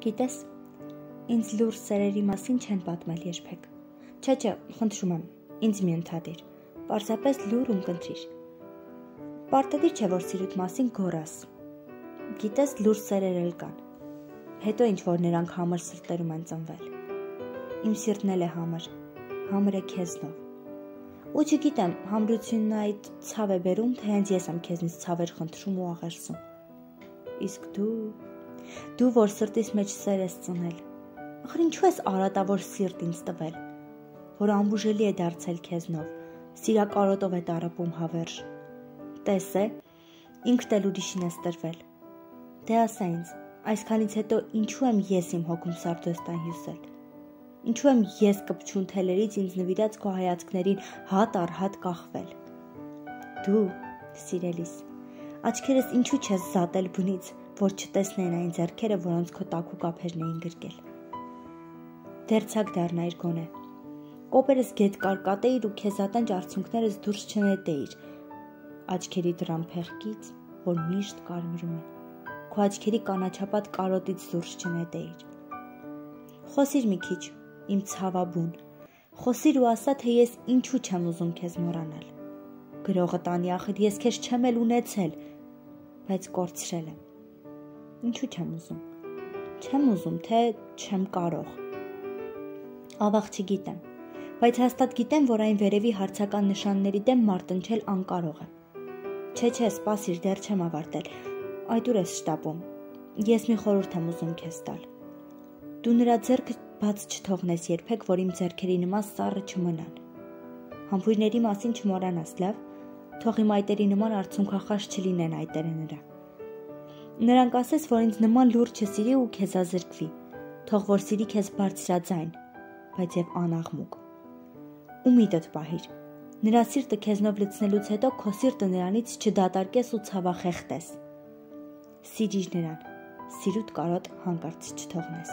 Գիտես, ինձ լուր սերերի մասին չեն պատմել երբեք։ Չէ, խնդրում եմ, ինձ մի ընդհատիր, պարզապես լուր կընտրիր։ Պարտադիր չէ, որ սիրուտ մասին գոռաս։ Գիտես, լուր սերեր էլ կան։ Հետո ինչ որ նրանք համր սրտերում են ծնվել։ Իմ սիրտն էլ է համր է քեզնով։ Ու չգիտեմ, համրությունն այդ ցավ է բերում, թե հենց ես եմ քեզնից ցավեր խնդրում ու աղերսում։ Իսկ դու որ սրտիս մեջ սեր ես ծնել, ախր ինչու ես արատավոր սիրտ ինձ տվել, որ անբուժելի է դարձել քեզնով, սիրակարոտով է տառապում հավերժ։ Տես է, ինքդ էլ ուրիշին ես տրվել։ Դե ասա ինձ, այսքանից հետո ինչու եմ ես իմ հոգում սարդոստան հյուսել։ Ինչու եմ ես կպչուն թելերից ինձ նվիրած քո հայացքներին հատ առ հատ կախվել։ Դու, սիրելիս, աչքերս ինչու չես զատել բնից, որ չտեսնեն այն ձեռքերը, որոնց քո տաքու կափերն էին գրկել։ Դերձակ դառնայիր գոնե։ Կոպերս գետ կարկատեիր ու քեզ ատենջ արցունքներս դուրս չնետեիր աչքերի դրան փեղկից, որ միշտ կարմրում են։ Քո աչքերի կանաչապատ կարոտից դուրս չնետեիր։ Խոսիր մի քիչ, իմ ցավաբուն, խոսիր ու ասա, թե ես ինչու չեմ ուզում քեզ մոռանալ։ Գրողը տանի, ախր ես քեզ չեմ էլ ունեցել, բայց կորցրել եմ։ Ինչու չեմ ուզում։ Չեմ ուզում, թե չեմ կարող։ Ավաղ չգիտեմ, բայց հաստատ գիտեմ, որ այն վերևի հարցական նշանների դեմ մարտնչել անկարող եմ։ Չէ, սպասիր, դեռ չեմ ավարտել։ Այդ ուր ես շտապում։ Ես մի խորհուրդ եմ ուզում քեզ տալ։ Դու նրա ձեռքը բաց չթողնես երբեք, որ իմ ձեռքերի նման սառը չմնան։ Համբույրների մասին չմոռանաս, լավ։ Թող իմ այտերի նման արցունքախաշ չլինեն այտերը նրա։ Նրանք ասես, որ ինձ նման լուրջ չսիրի ու քեզ ազրկվի, թող որ սիրի քեզ բարձրաձայն, բայց եւ անաղմուկ։ Ու միտդ պահիր։ Նրա սիրտը քեզնով լցնելուց հետո քո սիրտը նրանից չդատարկես ու ցավախեղտես։ Սիրիր նրան, սիրուտ կարոտ հանկարծ չթողնես։